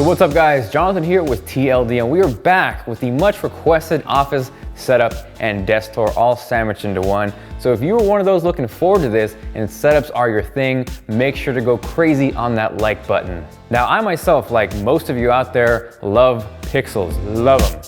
What's up guys, Jonathan here with TLD, and we are back with the much requested office setup and desk tour all sandwiched into one. So if you were one of those looking forward to this and setups are your thing, make sure to go crazy on that like button. Now I myself, like most of you out there, love pixels, love them.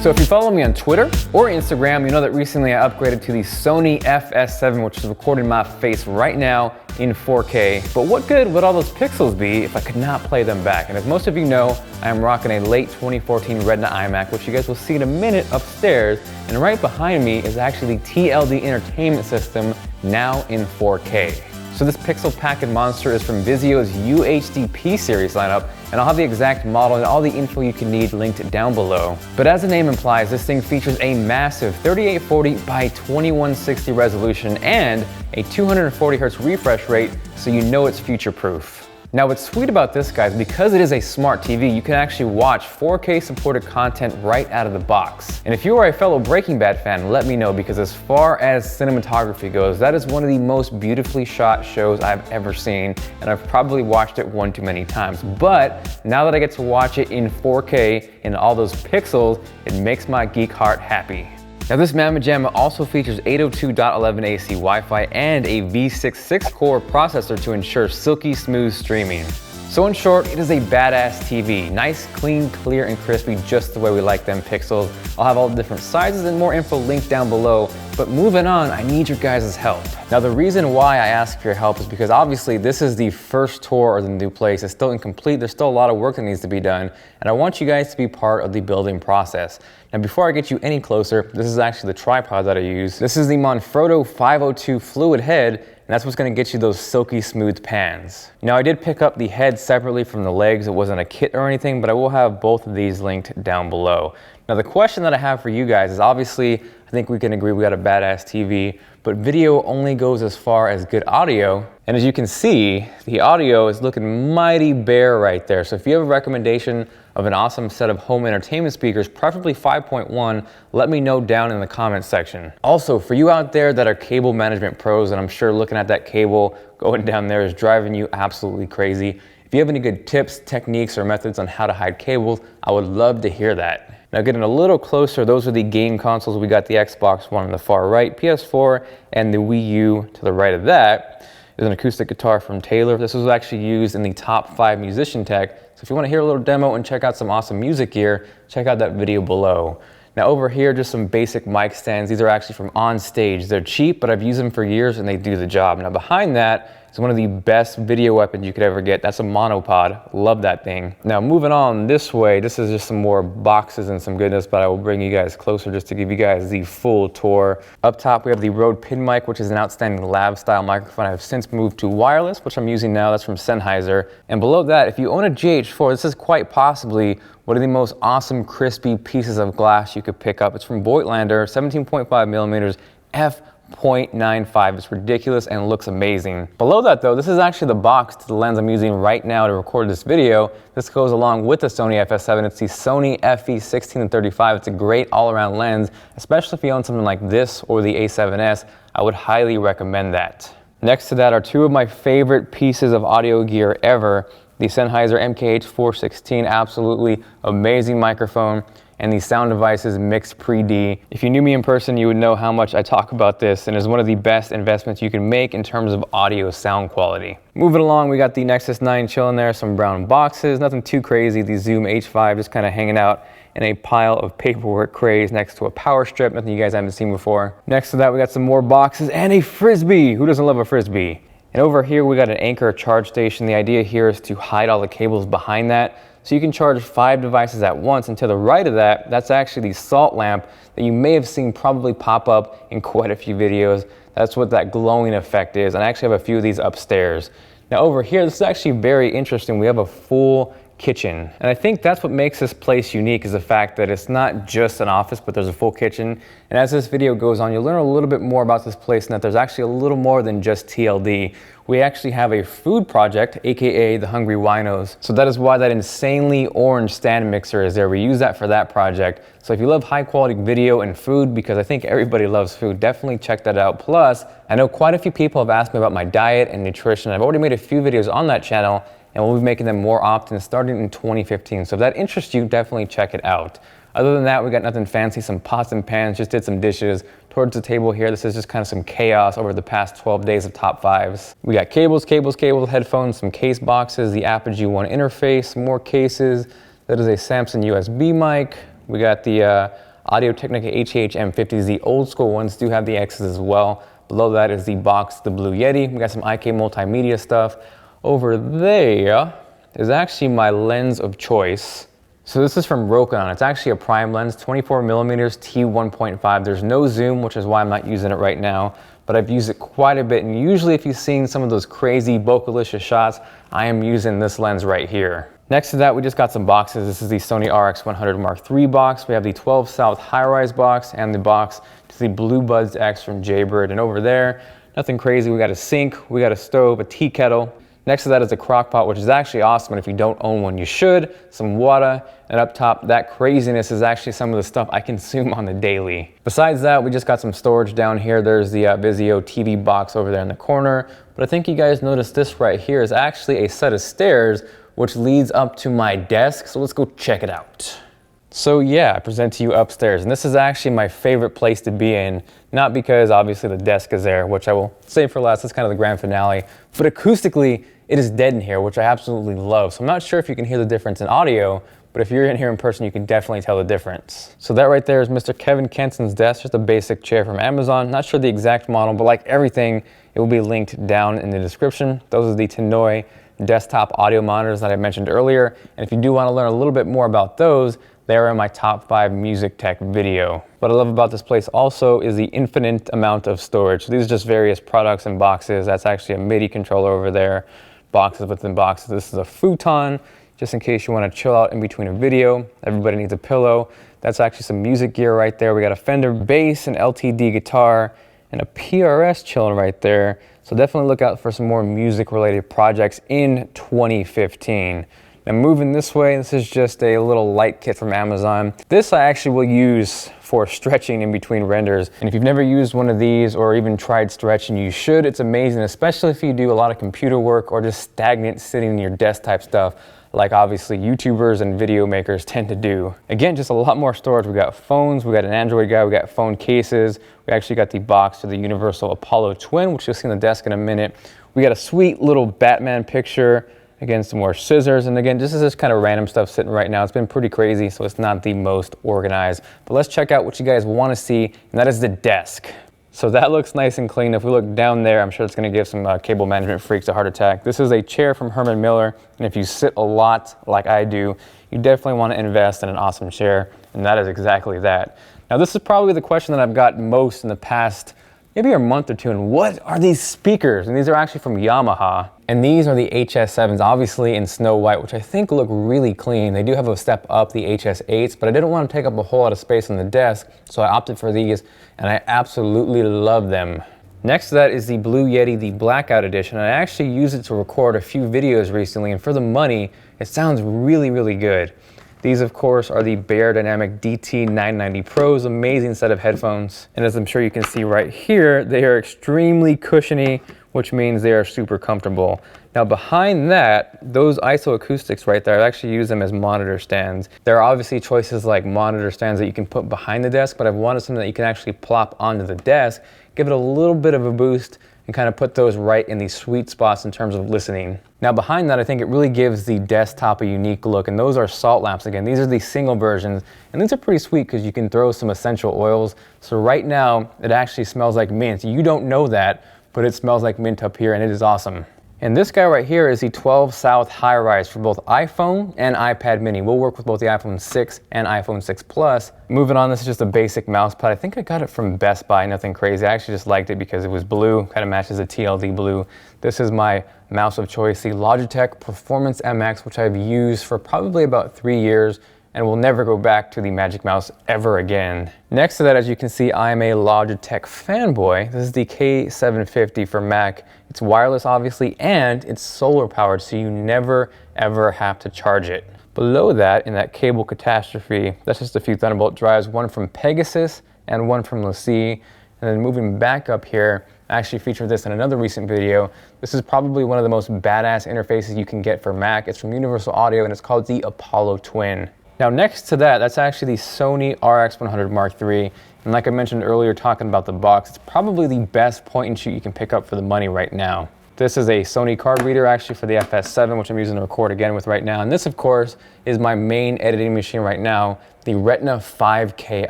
So if you follow me on Twitter or Instagram, you know that recently I upgraded to the Sony FS7, which is recording my face right now in 4K. But what good would all those pixels be if I could not play them back? And as most of you know, I am rocking a late 2014 Retina iMac, which you guys will see in a minute upstairs. And right behind me is actually the TLD entertainment system, now in 4K. So this pixel packet monster is from Vizio's UHD-P series lineup, and I'll have the exact model and all the info you can need linked down below. But as the name implies, this thing features a massive 3840 by 2160 resolution and a 240 Hz refresh rate, so you know it's future-proof. Now what's sweet about this, guys, because it is a smart TV, you can actually watch 4K supported content right out of the box. And if you are a fellow Breaking Bad fan, let me know, because as far as cinematography goes, that is one of the most beautifully shot shows I've ever seen, and I've probably watched it one too many times. But now that I get to watch it in 4K in all those pixels, it makes my geek heart happy. Now this Mamma Jamma also features 802.11 AC Wi-Fi and a v6 6-core processor to ensure silky smooth streaming. So in short, it is a badass TV. Nice, clean, clear, and crispy, just the way we like them pixels. I'll have all the different sizes and more info linked down below. But moving on, I need your guys' help. Now the reason why I ask for your help is because obviously this is the first tour of the new place. It's still incomplete, there's still a lot of work that needs to be done, and I want you guys to be part of the building process. Now before I get you any closer, this is actually the tripod that I use. This is the Manfrotto 502 fluid head, and that's what's gonna get you those silky smooth pans. Now I did pick up the head separately from the legs. It wasn't a kit or anything, but I will have both of these linked down below. Now the question that I have for you guys is, obviously, I think we can agree we got a badass TV, but video only goes as far as good audio. And as you can see, the audio is looking mighty bare right there. So if you have a recommendation of an awesome set of home entertainment speakers, preferably 5.1, let me know down in the comments section. Also, for you out there that are cable management pros, and I'm sure looking at that cable going down there is driving you absolutely crazy. If you have any good tips, techniques, or methods on how to hide cables, I would love to hear that. Now getting a little closer, those are the game consoles. We got the Xbox One on the far right, PS4, and the Wii U to the right of that. There's an acoustic guitar from Taylor. This was actually used in the top 5 musician tech. So if you want to hear a little demo and check out some awesome music gear, check out that video below. Now over here, just some basic mic stands. These are actually from On Stage. They're cheap, but I've used them for years and they do the job. Now behind that is one of the best video weapons you could ever get. That's a monopod. Love that thing. Now moving on this way, this is just some more boxes and some goodness, but I will bring you guys closer just to give you guys the full tour. Up top, we have the Rode Pin mic, which is an outstanding lab style microphone. I have since moved to wireless, which I'm using now. That's from Sennheiser. And below that, if you own a GH4, this is quite possibly one of the most awesome crispy pieces of glass you could pick up. It's from Voigtlander, 17.5 millimeters, f.95. It's ridiculous and looks amazing. Below that though, this is actually the box to the lens I'm using right now to record this video. This goes along with the Sony FS7. It's the Sony FE16-35. It's a great all-around lens, especially if you own something like this or the A7S. I would highly recommend that. Next to that are two of my favorite pieces of audio gear ever. The Sennheiser MKH416, absolutely amazing microphone, and the Sound Devices Mix Pre-D. If you knew me in person, you would know how much I talk about this, and it's one of the best investments you can make in terms of audio sound quality. Moving along, we got the Nexus 9 chilling there, some brown boxes, nothing too crazy. The Zoom H5 just kind of hanging out in a pile of paperwork craze next to a power strip, nothing you guys haven't seen before. Next to that, we got some more boxes and a Frisbee. Who doesn't love a Frisbee? And over here, we got an Anker charge station. The idea here is to hide all the cables behind that, so you can charge 5 devices at once. And to the right of that, that's actually the salt lamp that you may have seen probably pop up in quite a few videos. That's what that glowing effect is. And I actually have a few of these upstairs. Now over here, this is actually very interesting. We have a full kitchen. And I think that's what makes this place unique, is the fact that it's not just an office, but there's a full kitchen. And as this video goes on, you'll learn a little bit more about this place and that there's actually a little more than just TLD. We actually have a food project, AKA the Hungry Winos. So that is why that insanely orange stand mixer is there. We use that for that project. So if you love high quality video and food, because I think everybody loves food, definitely check that out. Plus, I know quite a few people have asked me about my diet and nutrition. I've already made a few videos on that channel, and we'll be making them more often starting in 2015. So if that interests you, definitely check it out. Other than that, we got nothing fancy, some pots and pans, just did some dishes. Towards the table here, this is just kind of some chaos over the past 12 days of top fives. We got cables, headphones, some case boxes, the Apogee One interface, more cases. That is a Samsung USB mic. We got the Audio-Technica HH-M50s. The old school ones do have the X's as well. Below that is the box, the Blue Yeti. We got some IK multimedia stuff. Over there is actually my lens of choice. So this is from Rokinon. It's actually a prime lens, 24mm t1.5. There's no zoom, which is why I'm not using it right now, but I've used it quite a bit. And usually if you've seen some of those crazy Bokeh-licious shots, I am using this lens right here. Next to that, we just got some boxes. This is the Sony RX100 Mark III box. We have the 12 South high-rise box and the box to the Blue Buds X from Jaybird. And over there, nothing crazy. We got a sink, we got a stove, a tea kettle. Next to that is a crock pot, which is actually awesome, and if you don't own one, you should. Some water, and up top, that craziness is actually some of the stuff I consume on the daily. Besides that, we just got some storage down here. There's the Vizio TV box over there in the corner, but I think you guys noticed this right here is actually a set of stairs which leads up to my desk, so let's go check it out. So yeah, I present to you upstairs, and this is actually my favorite place to be in, not because obviously the desk is there, which I will save for last, that's kind of the grand finale, but acoustically, it is dead in here, which I absolutely love. So I'm not sure if you can hear the difference in audio, but if you're in here in person, you can definitely tell the difference. So that right there is Mr. Kevin Kenson's desk, just a basic chair from Amazon. Not sure the exact model, but like everything, it will be linked down in the description. Those are the Tenoi desktop audio monitors that I mentioned earlier. And if you do want to learn a little bit more about those, they are in my top 5 music tech video. What I love about this place also is the infinite amount of storage. So these are just various products and boxes. That's actually a MIDI controller over there. Boxes within boxes. This is a futon, just in case you want to chill out in between a video. Everybody needs a pillow. That's actually some music gear right there. We got a Fender bass, an LTD guitar, and a PRS chilling right there. So definitely look out for some more music related projects in 2015. Now moving this way, this is just a little light kit from Amazon. This I actually will use for stretching in between renders. And if you've never used one of these or even tried stretching, you should. It's amazing, especially if you do a lot of computer work or just stagnant sitting in your desk type stuff, like obviously YouTubers and video makers tend to do. Again, just a lot more storage. We got phones, we got an Android guy, we got phone cases. We actually got the box to the Universal Apollo Twin, which you'll see on the desk in a minute. We got a sweet little Batman picture. Again, some more scissors, and again, this is just kind of random stuff sitting right now. It's been pretty crazy, so it's not the most organized. But let's check out what you guys want to see, and that is the desk. So that looks nice and clean. If we look down there, I'm sure it's going to give some cable management freaks a heart attack. This is a chair from Herman Miller, and if you sit a lot like I do, you definitely want to invest in an awesome chair, and that is exactly that. Now, this is probably the question that I've got most in the past maybe a month or two, and what are these speakers? And these are actually from Yamaha. And these are the HS7s, obviously in Snow White, which I think look really clean. They do have a step up the HS8s, but I didn't want to take up a whole lot of space on the desk, so I opted for these, and I absolutely love them. Next to that is the Blue Yeti, the Blackout Edition. I actually used it to record a few videos recently, and for the money, it sounds really, really good. These, of course, are the Beyerdynamic DT990 Pros, amazing set of headphones. And as I'm sure you can see right here, they are extremely cushiony, which means they are super comfortable. Now behind that, those ISO acoustics right there, I actually use them as monitor stands. There are obviously choices like monitor stands that you can put behind the desk, but I've wanted something that you can actually plop onto the desk, give it a little bit of a boost, and kind of put those right in the sweet spots in terms of listening. Now behind that, I think it really gives the desktop a unique look, and those are salt lamps again. These are the single versions, and these are pretty sweet because you can throw some essential oils. So right now, it actually smells like mint. You don't know that, but it smells like mint up here, and it is awesome. And this guy right here is the 12 South High Rise for both iPhone and iPad mini. We'll work with both the iPhone 6 and iPhone 6 Plus. Moving on, this is just a basic mouse pad. I think I got it from Best Buy, nothing crazy. I actually just liked it because it was blue, kind of matches the TLD blue. This is my mouse of choice, the Logitech Performance MX, which I've used for probably about 3 years and will never go back to the Magic Mouse ever again. Next to that, as you can see, I am a Logitech fanboy. This is the K750 for Mac. It's wireless, obviously, and it's solar powered, so you never, ever have to charge it. Below that, in that cable catastrophe, that's just a few Thunderbolt drives, one from Pegasus and one from LaCie. And then moving back up here, I actually featured this in another recent video. This is probably one of the most badass interfaces you can get for Mac. It's from Universal Audio, and it's called the Apollo Twin. Now next to that, that's actually the Sony RX100 Mark III. And like I mentioned earlier, talking about the box, it's probably the best point and shoot you can pick up for the money right now. This is a Sony card reader actually for the FS7, which I'm using to record again with right now. And this, of course, is my main editing machine right now, the Retina 5K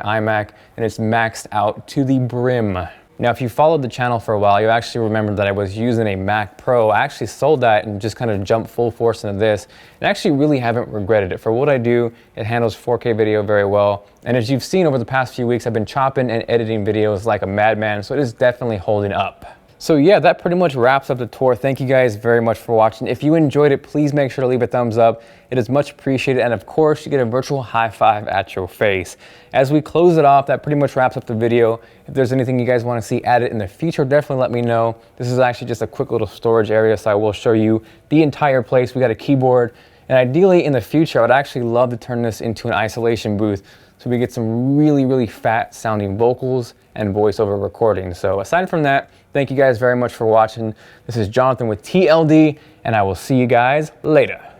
iMac, and it's maxed out to the brim. Now, if you followed the channel for a while, you actually remembered that I was using a Mac Pro. I actually sold that and just kind of jumped full force into this. And I actually really haven't regretted it. For what I do, it handles 4K video very well. And as you've seen over the past few weeks, I've been chopping and editing videos like a madman, so it is definitely holding up. So yeah, that pretty much wraps up the tour. Thank you guys very much for watching. If you enjoyed it, please make sure to leave a thumbs up. It is much appreciated. And of course, you get a virtual high five at your face. As we close it off, that pretty much wraps up the video. If there's anything you guys want to see added in the future, definitely let me know. This is actually just a quick little storage area, so I will show you the entire place. We got a keyboard. And ideally in the future, I would actually love to turn this into an isolation booth so we get some really, really fat sounding vocals and voiceover recording. So aside from that, thank you guys very much for watching. This is Jonathan with TLD, and I will see you guys later.